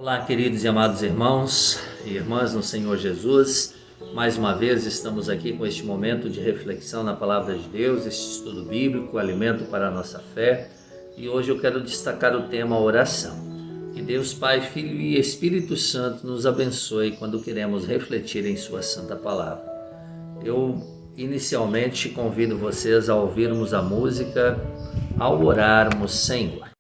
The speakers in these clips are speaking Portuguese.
Olá, queridos e amados irmãos e irmãs no Senhor Jesus. Mais uma vez estamos aqui com este momento de reflexão na Palavra de Deus, este estudo bíblico, alimento para a nossa fé. E hoje eu quero destacar o tema oração. Que Deus Pai, Filho e Espírito Santo nos abençoe quando queremos refletir em Sua Santa Palavra. Eu inicialmente convido vocês a ouvirmos a música Ao Orarmos, Senhor.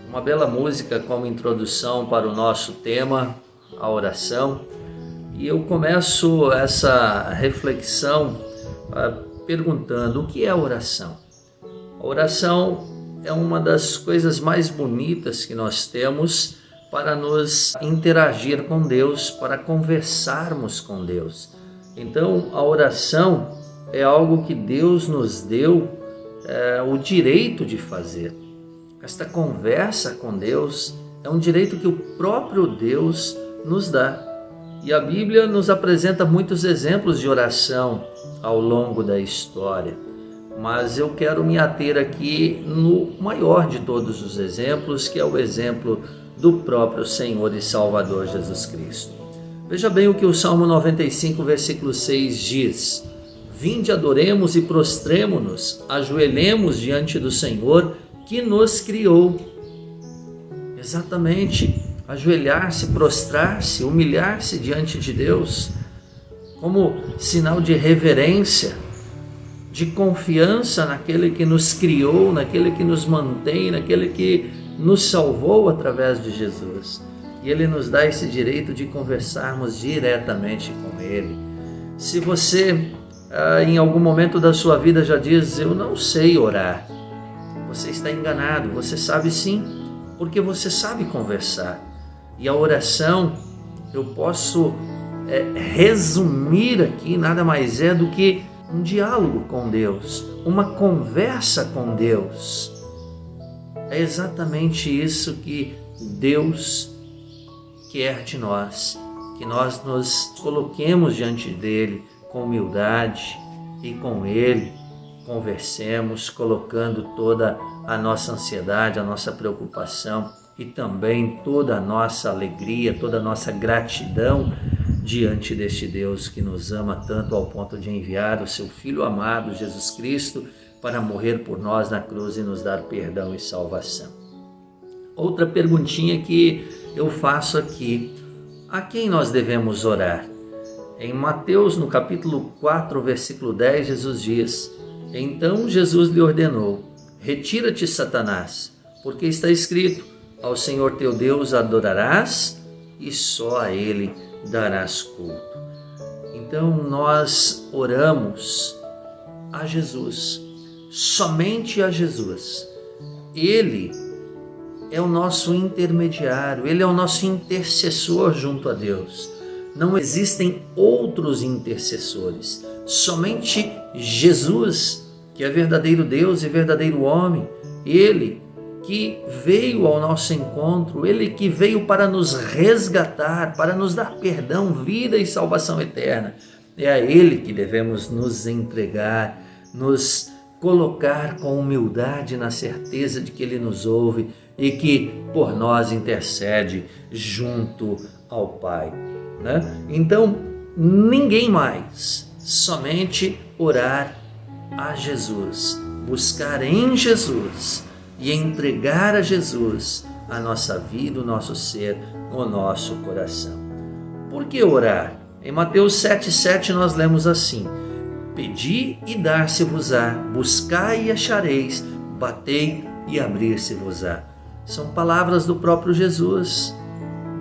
Uma bela música como introdução para o nosso tema, a oração. E eu começo essa reflexão perguntando: o que é a oração? A oração é uma das coisas mais bonitas que nós temos para nos interagir com Deus, para conversarmos com Deus. Então, a oração é algo que Deus nos deu o direito de fazer. Esta conversa com Deus é um direito que o próprio Deus nos dá. E a Bíblia nos apresenta muitos exemplos de oração ao longo da história. Mas eu quero me ater aqui no maior de todos os exemplos, que é o exemplo do próprio Senhor e Salvador Jesus Cristo. Veja bem o que o Salmo 95, versículo 6 diz: Vinde, adoremos e prostremo-nos, ajoelhemos diante do Senhor que nos criou. Exatamente, ajoelhar-se, prostrar-se, humilhar-se diante de Deus, como sinal de reverência, de confiança naquele que nos criou, naquele que nos mantém, naquele que nos salvou através de Jesus. E Ele nos dá esse direito de conversarmos diretamente com Ele. Se você, em algum momento da sua vida já diz: eu não sei orar, você está enganado. Você sabe sim, porque você sabe conversar. E a oração, eu posso resumir aqui, nada mais é do que um diálogo com Deus, uma conversa com Deus. É exatamente isso que Deus quer de nós, que nós nos coloquemos diante dEle com humildade e com Ele conversemos, colocando toda a nossa ansiedade, a nossa preocupação e também toda a nossa alegria, toda a nossa gratidão diante deste Deus que nos ama tanto ao ponto de enviar o seu Filho amado, Jesus Cristo, para morrer por nós na cruz e nos dar perdão e salvação. Outra perguntinha que eu faço aqui: a quem nós devemos orar? Em Mateus, no capítulo 4, versículo 10, Jesus diz: Então Jesus lhe ordenou: Retira-te, Satanás, porque está escrito: ao Senhor teu Deus adorarás e só a Ele darás culto. Então nós oramos a Jesus, somente a Jesus. Ele é o nosso intermediário, Ele é o nosso intercessor junto a Deus. Não existem outros intercessores, somente Jesus, que é verdadeiro Deus e verdadeiro homem. Ele que veio ao nosso encontro, Ele que veio para nos resgatar, para nos dar perdão, vida e salvação eterna. É a Ele que devemos nos entregar, nos colocar com humildade na certeza de que Ele nos ouve e que por nós intercede junto ao Pai, né? Então, ninguém mais, somente orar a Jesus, buscar em Jesus e entregar a Jesus a nossa vida, o nosso ser, o nosso coração. Por que orar? Em Mateus 7,7 nós lemos assim: pedi e dar-se-vos-á, buscai e achareis, batei e abrir-se-vos-á. São palavras do próprio Jesus.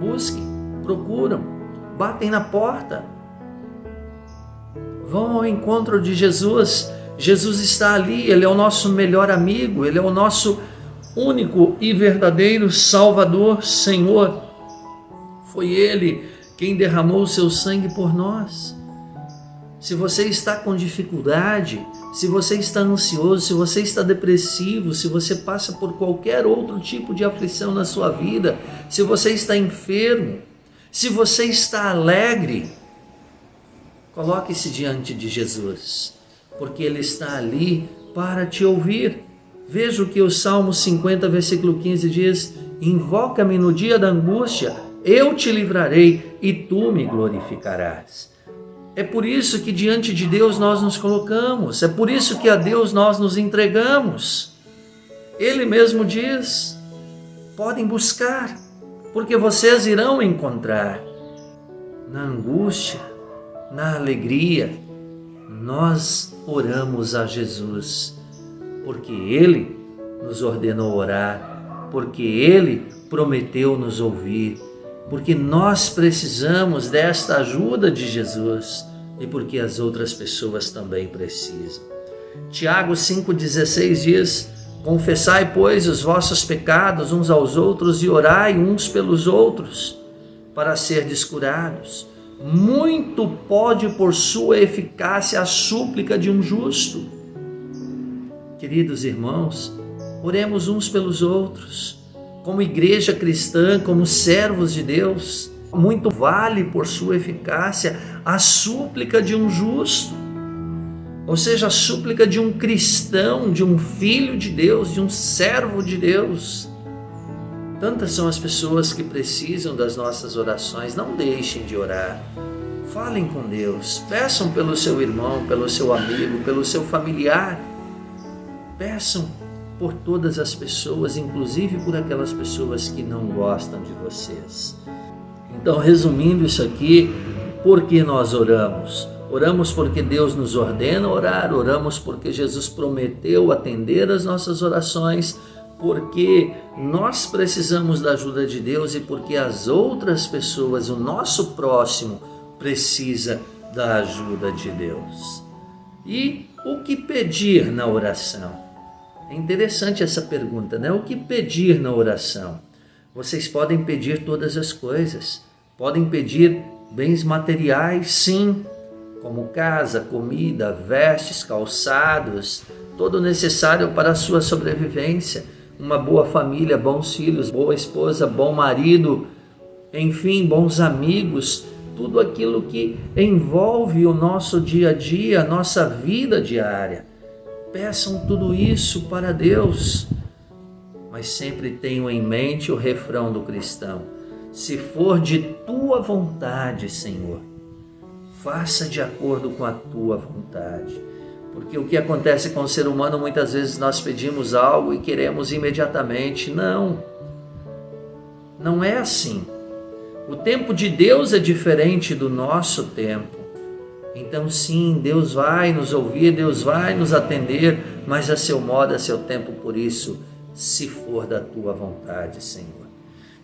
Busquem, procuram, batem na porta, vão ao encontro de Jesus. Jesus está ali, Ele é o nosso melhor amigo, Ele é o nosso único e verdadeiro Salvador, Senhor. Foi Ele quem derramou o seu sangue por nós. Se você está com dificuldade, se você está ansioso, se você está depressivo, se você passa por qualquer outro tipo de aflição na sua vida, se você está enfermo, se você está alegre, coloque-se diante de Jesus, porque Ele está ali para te ouvir. Veja o que o Salmo 50, versículo 15 diz: invoca-me no dia da angústia, eu te livrarei e tu me glorificarás. É por isso que diante de Deus nós nos colocamos, é por isso que a Deus nós nos entregamos. Ele mesmo diz: podem buscar, porque vocês irão encontrar. Na angústia, na alegria, nós oramos a Jesus, porque Ele nos ordenou orar, porque Ele prometeu nos ouvir, porque nós precisamos desta ajuda de Jesus e porque as outras pessoas também precisam. Tiago 5,16 diz: confessai, pois, os vossos pecados uns aos outros e orai uns pelos outros, para serdes curados. Muito pode por sua eficácia a súplica de um justo. Queridos irmãos, oremos uns pelos outros, como igreja cristã, como servos de Deus. Muito vale por sua eficácia a súplica de um justo, ou seja, a súplica de um cristão, de um filho de Deus, de um servo de Deus. Tantas são as pessoas que precisam das nossas orações. Não deixem de orar. Falem com Deus. Peçam pelo seu irmão, pelo seu amigo, pelo seu familiar. Peçam por todas as pessoas, inclusive por aquelas pessoas que não gostam de vocês. Então, resumindo isso aqui, por que nós oramos? Oramos porque Deus nos ordena orar, oramos porque Jesus prometeu atender as nossas orações, porque nós precisamos da ajuda de Deus e porque as outras pessoas, o nosso próximo, precisa da ajuda de Deus. E o que pedir na oração? É interessante essa pergunta, né? O que pedir na oração? Vocês podem pedir todas as coisas. Podem pedir bens materiais, sim, como casa, comida, vestes, calçados, todo o necessário para a sua sobrevivência. Uma boa família, bons filhos, boa esposa, bom marido, enfim, bons amigos, tudo aquilo que envolve o nosso dia a dia, a nossa vida diária. Peçam tudo isso para Deus, mas sempre tenham em mente o refrão do cristão: se for de tua vontade, Senhor, faça de acordo com a tua vontade. Porque o que acontece com o ser humano, muitas vezes nós pedimos algo e queremos imediatamente. Não é assim. O tempo de Deus é diferente do nosso tempo. Então sim, Deus vai nos ouvir, Deus vai nos atender, mas a seu modo, a seu tempo. Por isso, se for da tua vontade, Senhor.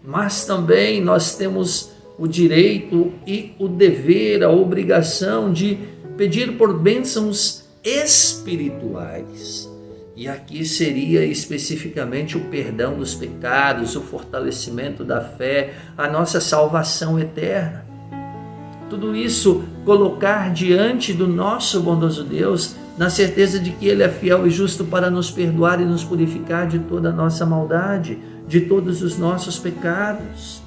mas também nós temos o direito e o dever, a obrigação de pedir por bênçãos espirituais. E aqui seria especificamente o perdão dos pecados, o fortalecimento da fé, a nossa salvação eterna. Tudo isso colocar diante do nosso bondoso Deus, na certeza de que Ele é fiel e justo para nos perdoar e nos purificar de toda a nossa maldade, de todos os nossos pecados.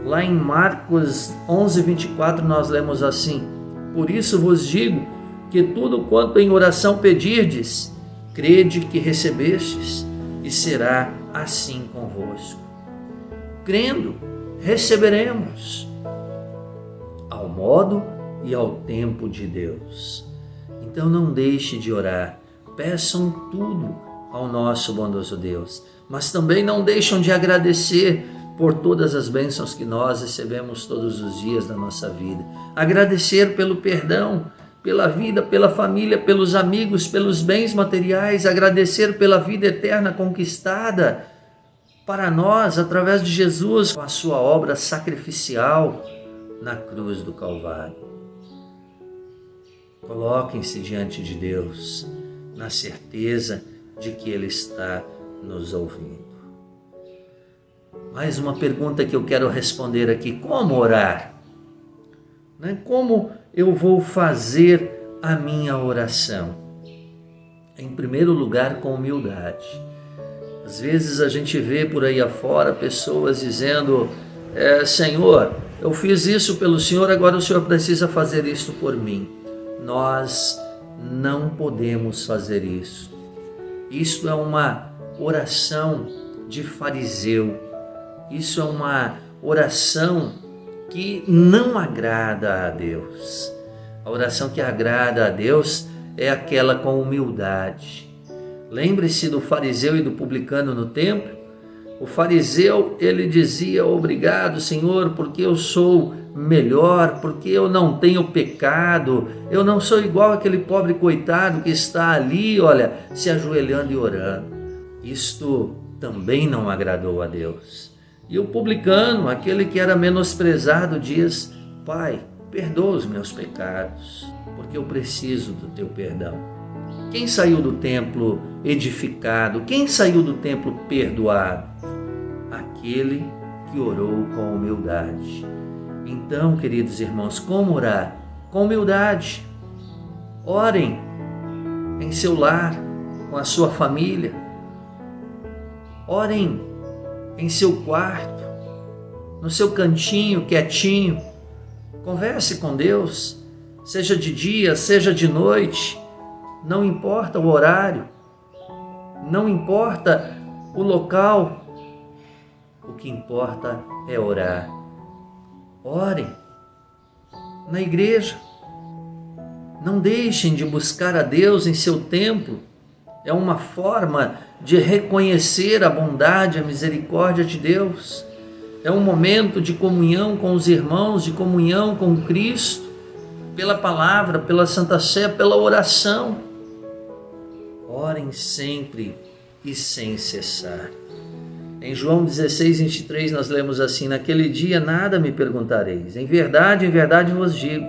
Lá em Marcos 11, 24, nós lemos assim: por isso vos digo que tudo quanto em oração pedirdes, crede que recebestes, e será assim convosco. Crendo, receberemos, ao modo e ao tempo de Deus. Então não deixe de orar, peçam tudo ao nosso bondoso Deus, mas também não deixam de agradecer por todas as bênçãos que nós recebemos todos os dias da nossa vida. Agradecer pelo perdão, pela vida, pela família, pelos amigos, pelos bens materiais, agradecer pela vida eterna conquistada para nós através de Jesus, com a sua obra sacrificial na cruz do Calvário. Coloquem-se diante de Deus, na certeza de que Ele está nos ouvindo. Mais uma pergunta que eu quero responder aqui: como orar? Como eu vou fazer a minha oração? Em primeiro lugar, com humildade. Às vezes a gente vê por aí afora pessoas dizendo: Senhor, eu fiz isso pelo Senhor, agora o Senhor precisa fazer isso por mim. Nós não podemos fazer isso. Isto é uma oração de fariseu. Isso é uma oração que não agrada a Deus. A oração que agrada a Deus é aquela com humildade. Lembre-se do fariseu e do publicano no templo. O fariseu, ele dizia: obrigado, Senhor, porque eu sou melhor, porque eu não tenho pecado, eu não sou igual aquele pobre coitado que está ali, se ajoelhando e orando. Isto também não agradou a Deus. E o publicano, aquele que era menosprezado, diz: Pai, perdoa os meus pecados, porque eu preciso do teu perdão. Quem saiu do templo edificado? Quem saiu do templo perdoado? Aquele que orou com humildade. Então, queridos irmãos, como orar? Com humildade. Orem em seu lar, com a sua família. Orem em seu quarto, no seu cantinho, quietinho. Converse com Deus, seja de dia, seja de noite. Não importa o horário, não importa o local. O que importa é orar. Orem na igreja. Não deixem de buscar a Deus em seu templo. É uma forma de reconhecer a bondade, a misericórdia de Deus. É um momento de comunhão com os irmãos, de comunhão com Cristo, pela palavra, pela Santa Sé, pela oração. Orem sempre e sem cessar. Em João 16, 23, nós lemos assim: naquele dia nada me perguntareis. Em verdade vos digo,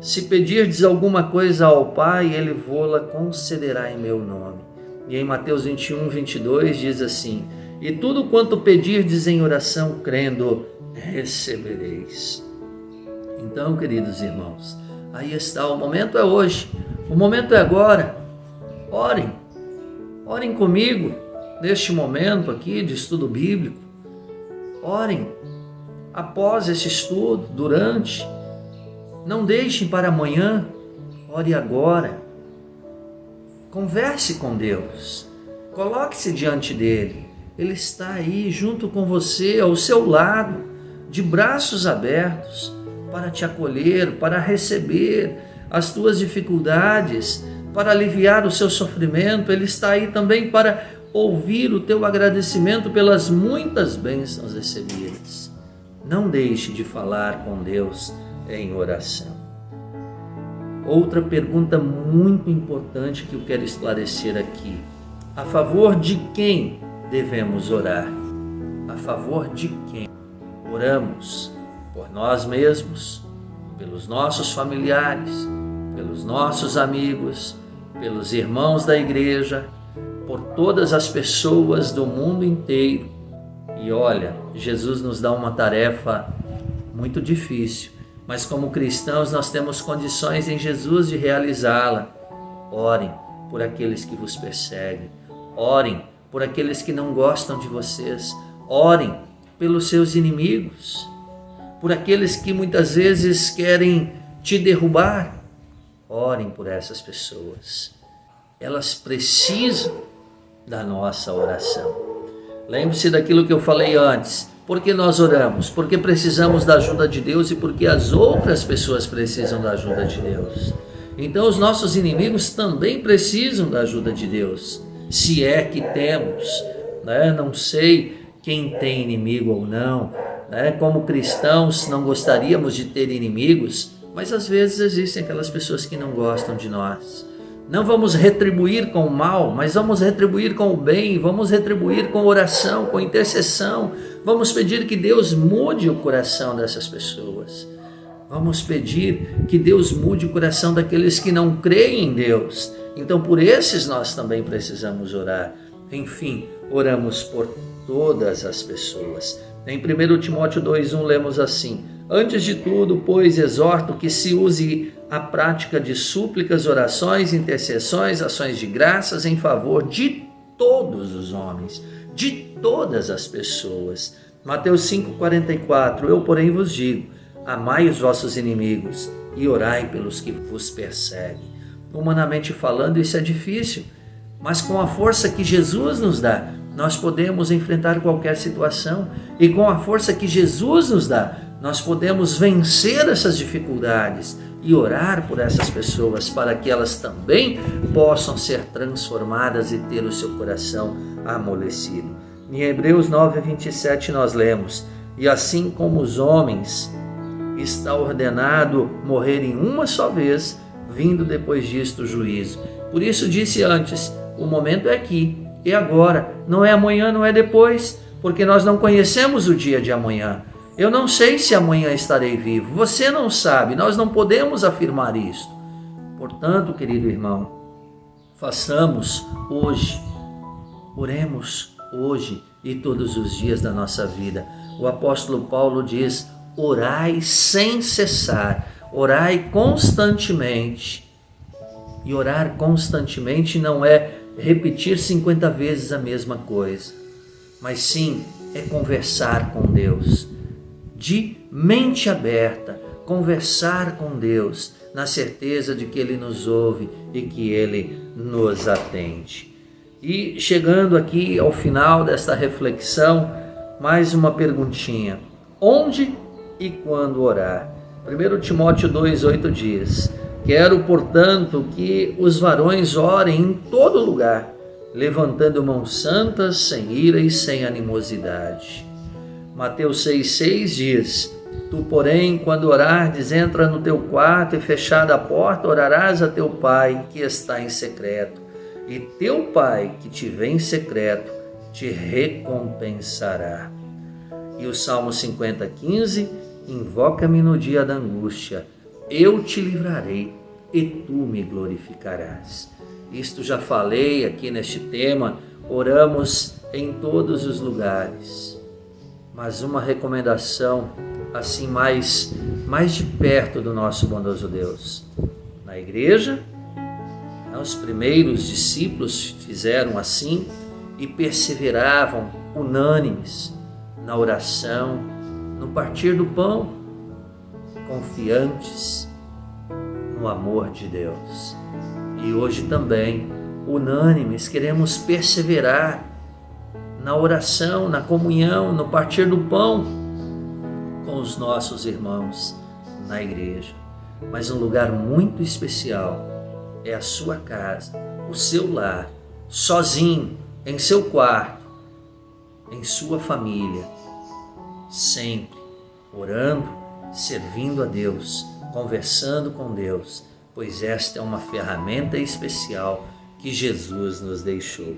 se pedirdes alguma coisa ao Pai, Ele vô-la concederá em meu nome. E em Mateus 21, 22 diz assim: e tudo quanto pedirdes em oração, crendo, recebereis. Então, queridos irmãos, aí está, o momento é hoje, o momento é agora. Orem comigo neste momento aqui de estudo bíblico. Orem após esse estudo, durante. Não deixem para amanhã, ore agora. Converse com Deus, coloque-se diante dele. Ele está aí junto com você, ao seu lado, de braços abertos, para te acolher, para receber as tuas dificuldades, para aliviar o seu sofrimento. Ele está aí também para ouvir o teu agradecimento pelas muitas bênçãos recebidas. Não deixe de falar com Deus em oração. Outra pergunta muito importante que eu quero esclarecer aqui: a favor de quem devemos orar? A favor de quem? Oramos por nós mesmos, pelos nossos familiares, pelos nossos amigos, pelos irmãos da igreja, por todas as pessoas do mundo inteiro. E olha, Jesus nos dá uma tarefa muito difícil, mas como cristãos nós temos condições em Jesus de realizá-la. Orem por aqueles que vos perseguem, orem por aqueles que não gostam de vocês, orem pelos seus inimigos, por aqueles que muitas vezes querem te derrubar. Orem por essas pessoas. Elas precisam da nossa oração. Lembre-se daquilo que eu falei antes. Por que nós oramos? Porque precisamos da ajuda de Deus e porque as outras pessoas precisam da ajuda de Deus. Então os nossos inimigos também precisam da ajuda de Deus. Se é que temos, né? Não sei quem tem inimigo ou não, né? Como cristãos não gostaríamos de ter inimigos, mas às vezes existem aquelas pessoas que não gostam de nós. Não vamos retribuir com o mal, mas vamos retribuir com o bem, vamos retribuir com oração, com intercessão. Vamos pedir que Deus mude o coração dessas pessoas. Vamos pedir que Deus mude o coração daqueles que não creem em Deus. Então por esses nós também precisamos orar. Enfim, oramos por todas as pessoas. Em 1 Timóteo 2,1 lemos assim: antes de tudo, pois, exorto que se use a prática de súplicas, orações, intercessões, ações de graças em favor de todos os homens, de todas as pessoas. Mateus 5,44, eu porém vos digo, amai os vossos inimigos e orai pelos que vos perseguem. Humanamente falando, isso é difícil, mas com a força que Jesus nos dá, nós podemos enfrentar qualquer situação, e com a força que Jesus nos dá, nós podemos vencer essas dificuldades e orar por essas pessoas para que elas também possam ser transformadas e ter o seu coração amolecido. Em Hebreus 9:27 nós lemos: e assim como os homens está ordenado morrerem uma só vez, vindo depois disto o juízo. Por isso disse antes, o momento é aqui, é agora, não é amanhã, não é depois, porque nós não conhecemos o dia de amanhã. Eu não sei se amanhã estarei vivo, você não sabe, nós não podemos afirmar isto. Portanto, querido irmão, façamos hoje, oremos hoje e todos os dias da nossa vida. O apóstolo Paulo diz: orai sem cessar, orai constantemente. E orar constantemente não é repetir 50 vezes a mesma coisa, mas sim é conversar com Deus, de mente aberta, conversar com Deus, na certeza de que Ele nos ouve e que Ele nos atende. E chegando aqui ao final desta reflexão, mais uma perguntinha: onde e quando orar? 1 Timóteo 2,8 diz: quero, portanto, que os varões orem em todo lugar, levantando mãos santas, sem ira e sem animosidade. Mateus 6,6 diz: tu, porém, quando orares, entra no teu quarto e, fechada a porta, orarás a teu Pai que está em secreto, e teu Pai que te vê em secreto te recompensará. E o Salmo 50,15: invoca-me no dia da angústia, eu te livrarei e tu me glorificarás. Isto já falei aqui neste tema, oramos em todos os lugares. Mas uma recomendação assim mais de perto do nosso bondoso Deus. Na igreja, os primeiros discípulos fizeram assim e perseveravam unânimes na oração, no partir do pão, confiantes no amor de Deus. E hoje também, unânimes, queremos perseverar na oração, na comunhão, no partir do pão com os nossos irmãos na igreja. Mas um lugar muito especial é a sua casa, o seu lar, sozinho, em seu quarto, em sua família, sempre orando, servindo a Deus, conversando com Deus, pois esta é uma ferramenta especial que Jesus nos deixou.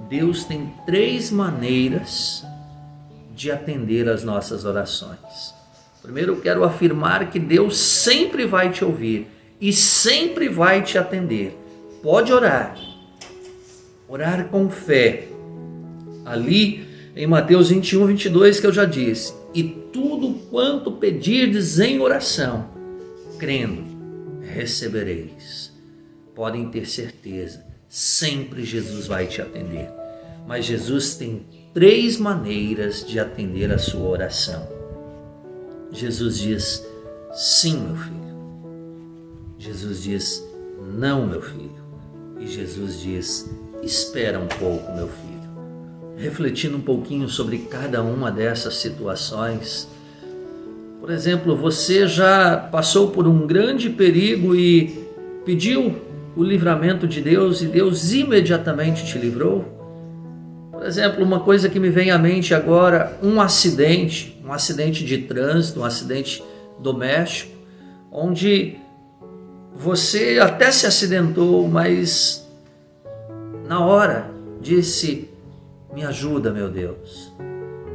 Deus tem 3 maneiras de atender as nossas orações. Primeiro eu quero afirmar que Deus sempre vai te ouvir e sempre vai te atender. Pode orar. Orar com fé. Ali em Mateus 21, 22 que eu já disse. E tudo quanto pedirdes em oração, crendo, recebereis. Podem ter certeza, sempre Jesus vai te atender. Mas Jesus tem 3 maneiras de atender a sua oração. Jesus diz, sim, meu filho. Jesus diz, não, meu filho. E Jesus diz, espera um pouco, meu filho. Refletindo um pouquinho sobre cada uma dessas situações. Por exemplo, você já passou por um grande perigo e pediu o livramento de Deus e Deus imediatamente te livrou? Por exemplo, uma coisa que me vem à mente agora, um acidente de trânsito, um acidente doméstico, onde você até se acidentou, mas na hora disse, me ajuda, meu Deus,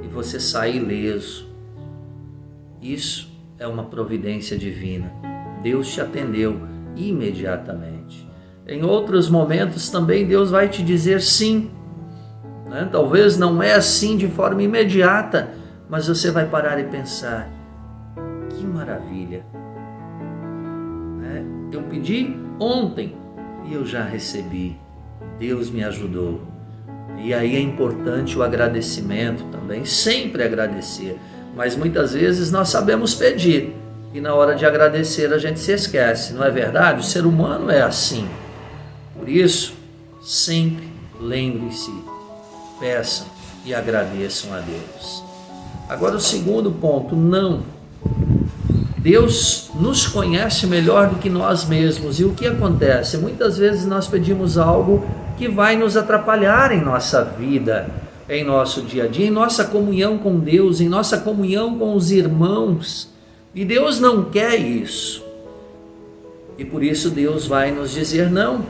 e você sai ileso. Isso é uma providência divina. Deus te atendeu imediatamente. Em outros momentos também Deus vai te dizer sim. Talvez não é assim de forma imediata, mas você vai parar e pensar, que maravilha. Eu pedi ontem e eu já recebi. Deus me ajudou. E aí é importante o agradecimento também, sempre agradecer. Mas muitas vezes nós sabemos pedir e na hora de agradecer a gente se esquece, não é verdade? O ser humano é assim. Por isso, sempre lembre-se, peçam e agradeçam a Deus. Agora o segundo ponto, não. Deus nos conhece melhor do que nós mesmos. E o que acontece? Muitas vezes nós pedimos algo que vai nos atrapalhar em nossa vida, em nosso dia a dia, em nossa comunhão com Deus, em nossa comunhão com os irmãos. E Deus não quer isso. E por isso Deus vai nos dizer não.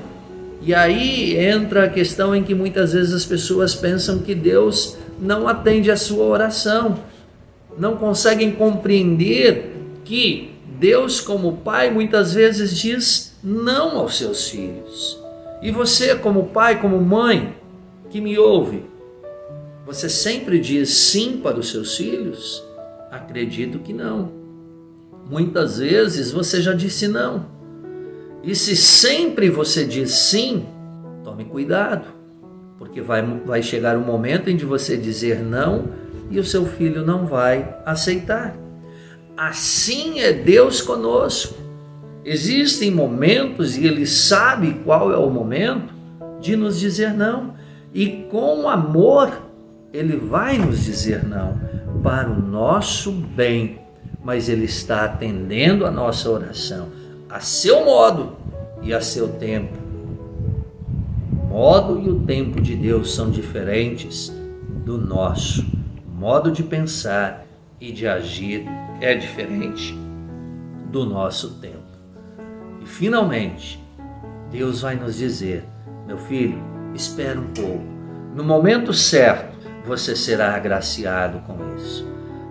E aí entra a questão em que muitas vezes as pessoas pensam que Deus não atende a sua oração. Não conseguem compreender que Deus, como Pai, muitas vezes diz não aos seus filhos. E você, como pai, como mãe, que me ouve, você sempre diz sim para os seus filhos? Acredito que não. Muitas vezes você já disse não. E se sempre você diz sim, tome cuidado, porque vai chegar um momento em que você dizer não e o seu filho não vai aceitar. Assim é Deus conosco. Existem momentos, e Ele sabe qual é o momento, de nos dizer não. E com amor, Ele vai nos dizer não, para o nosso bem. Mas Ele está atendendo a nossa oração, a seu modo e a seu tempo. O modo e o tempo de Deus são diferentes do nosso. O modo de pensar e de agir é diferente do nosso tempo. E finalmente, Deus vai nos dizer, meu filho, espera um pouco. No momento certo, você será agraciado com isso.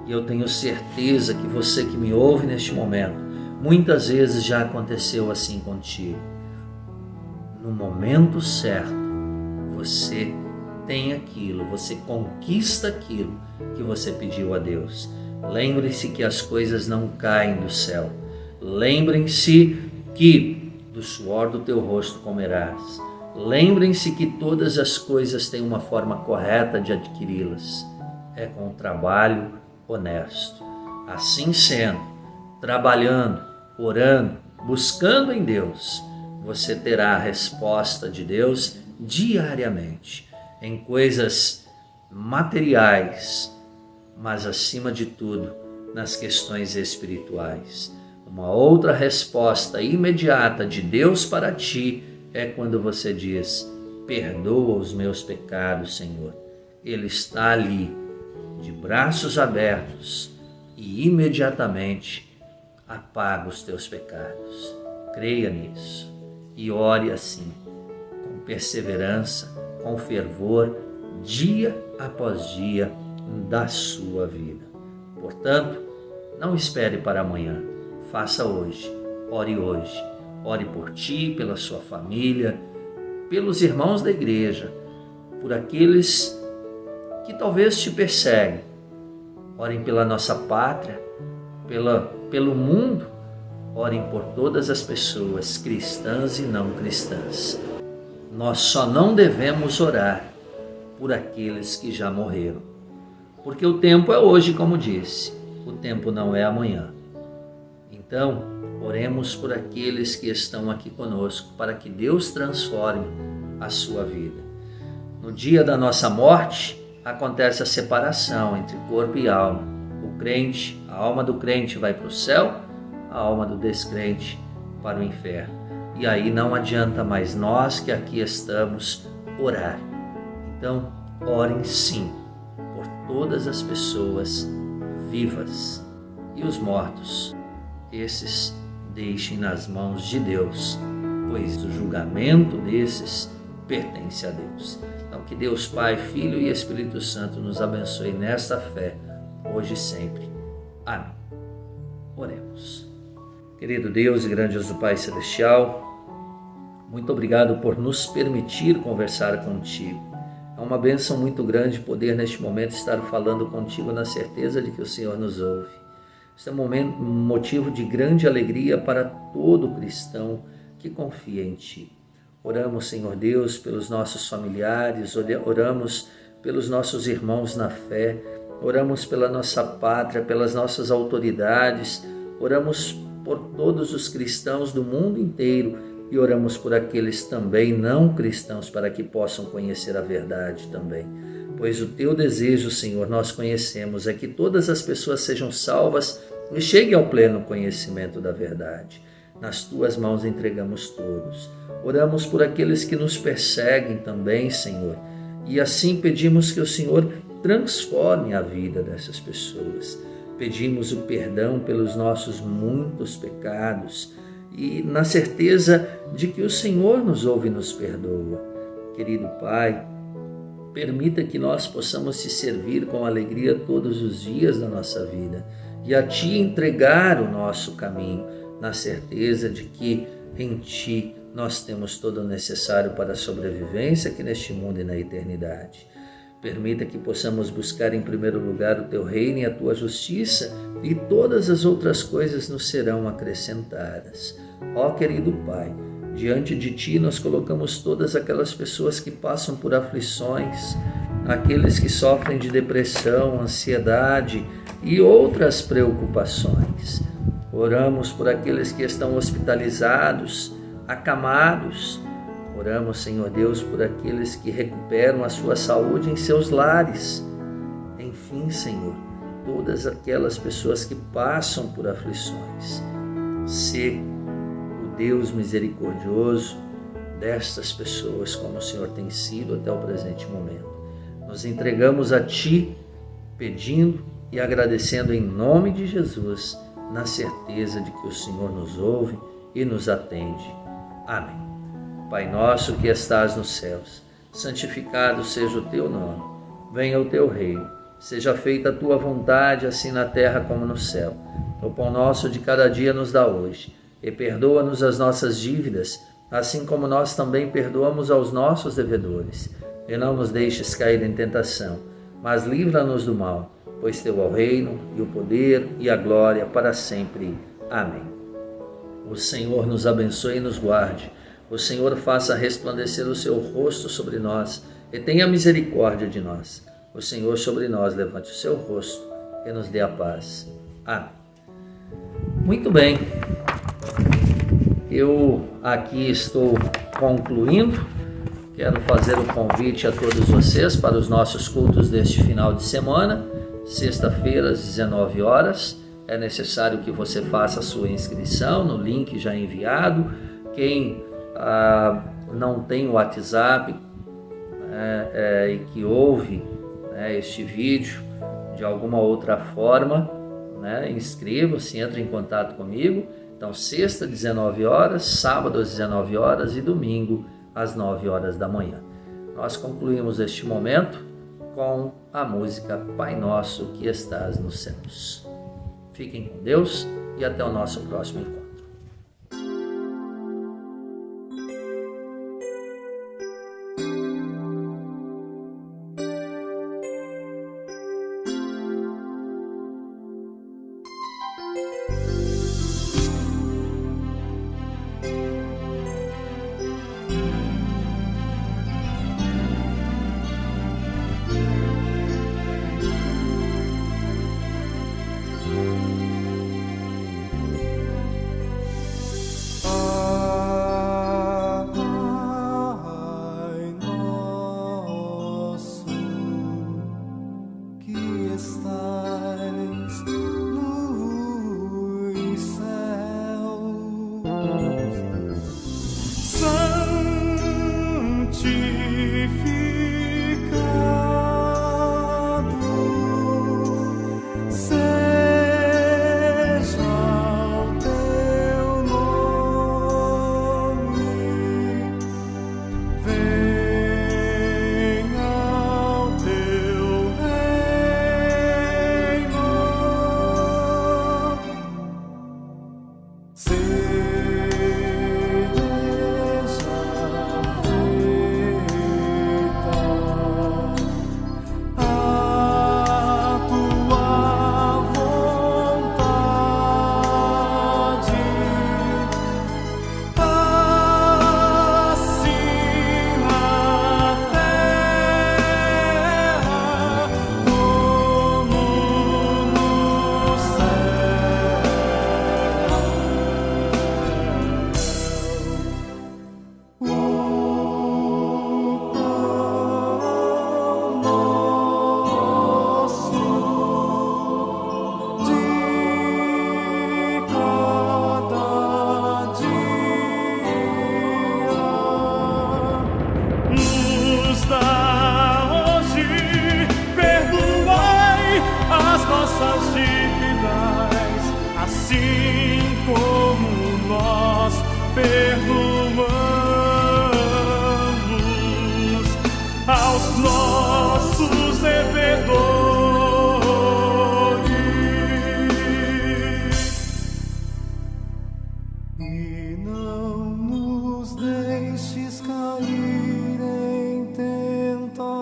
E eu tenho certeza que você que me ouve neste momento, muitas vezes já aconteceu assim contigo. No momento certo, você tem aquilo, você conquista aquilo que você pediu a Deus. Lembre-se que as coisas não caem do céu. Lembrem-se que do suor do teu rosto comerás. Lembrem-se que todas as coisas têm uma forma correta de adquiri-las. É com um trabalho honesto. Assim sendo, trabalhando, orando, buscando em Deus, você terá a resposta de Deus diariamente, em coisas materiais, mas acima de tudo, nas questões espirituais. Uma outra resposta imediata de Deus para ti é quando você diz, perdoa os meus pecados, Senhor. Ele está ali, de braços abertos, e imediatamente apaga os teus pecados. Creia nisso e ore assim, com perseverança, com fervor, dia após dia, da sua vida. Portanto, não espere para amanhã, faça hoje, ore hoje. Ore por ti, pela sua família, pelos irmãos da igreja, por aqueles que talvez te perseguem. Orem pela nossa pátria, pelo mundo. Orem por todas as pessoas, cristãs e não cristãs. Nós só não devemos orar por aqueles que já morreram, porque o tempo é hoje, como disse, o tempo não é amanhã. Então, oremos por aqueles que estão aqui conosco, para que Deus transforme a sua vida. No dia da nossa morte, acontece a separação entre corpo e alma. O crente, a alma do crente vai para o céu, a alma do descrente para o inferno. E aí não adianta mais nós que aqui estamos orar. Então, orem sim por todas as pessoas vivas e os mortos. Esses deixem nas mãos de Deus, pois o julgamento desses pertence a Deus. Então, que Deus Pai, Filho e Espírito Santo nos abençoe nesta fé, hoje e sempre. Amém. Oremos. Querido Deus e grandioso Pai Celestial, muito obrigado por nos permitir conversar contigo. É uma bênção muito grande poder neste momento estar falando contigo na certeza de que o Senhor nos ouve. Este é um motivo de grande alegria para todo cristão que confia em Ti. Oramos, Senhor Deus, pelos nossos familiares, oramos pelos nossos irmãos na fé, oramos pela nossa pátria, pelas nossas autoridades, oramos por todos os cristãos do mundo inteiro e oramos por aqueles também não cristãos para que possam conhecer a verdade também. Pois o Teu desejo, Senhor, nós conhecemos, é que todas as pessoas sejam salvas e cheguem ao pleno conhecimento da verdade. Nas Tuas mãos entregamos todos. Oramos por aqueles que nos perseguem também, Senhor, e assim pedimos que o Senhor transforme a vida dessas pessoas. Pedimos o perdão pelos nossos muitos pecados e na certeza de que o Senhor nos ouve e nos perdoa. Querido Pai, permita que nós possamos te servir com alegria todos os dias da nossa vida e a Ti entregar o nosso caminho, na certeza de que em Ti nós temos todo o necessário para a sobrevivência aqui neste mundo e na eternidade. Permita que possamos buscar em primeiro lugar o Teu reino e a Tua justiça, e todas as outras coisas nos serão acrescentadas. Ó querido Pai, diante de Ti nós colocamos todas aquelas pessoas que passam por aflições, aqueles que sofrem de depressão, ansiedade e outras preocupações. Oramos por aqueles que estão hospitalizados, acamados. Oramos, Senhor Deus, por aqueles que recuperam a sua saúde em seus lares. Enfim, Senhor, todas aquelas pessoas que passam por aflições. Sê o Deus misericordioso destas pessoas, como o Senhor tem sido até o presente momento. Nos entregamos a Ti, pedindo e agradecendo em nome de Jesus, na certeza de que o Senhor nos ouve e nos atende. Amém. Pai nosso que estás nos céus, santificado seja o Teu nome. Venha o Teu reino. Seja feita a Tua vontade, assim na terra como no céu. O pão nosso de cada dia nos dá hoje. E perdoa-nos as nossas dívidas, assim como nós também perdoamos aos nossos devedores. E não nos deixes cair em tentação, mas livra-nos do mal, pois Teu é o reino, e o poder, e a glória para sempre. Amém. O Senhor nos abençoe e nos guarde. O Senhor faça resplandecer o Seu rosto sobre nós e tenha misericórdia de nós. O Senhor sobre nós levante o Seu rosto e nos dê a paz. Amém. Muito bem. Eu aqui estou concluindo. Quero fazer o convite a todos vocês para os nossos cultos deste final de semana. Sexta-feira, às 19 horas. É necessário que você faça a sua inscrição no link já enviado. Quem não tem o WhatsApp e que ouve este vídeo de alguma outra forma, inscreva-se, entre em contato comigo. Então, sexta, 19 horas, sábado, às 19 horas e domingo, às 9 horas da manhã. Nós concluímos este momento com a música Pai Nosso que estás nos céus. Fiquem com Deus e até o nosso próximo encontro. Perdoamos aos nossos devedores e não nos deixes cair em tentação,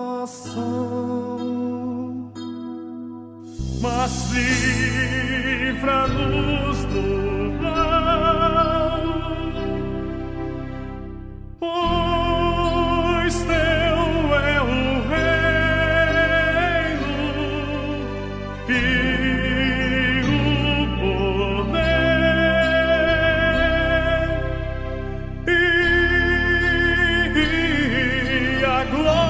mas livra-nos do mal, pois teu é o reino e o poder e a glória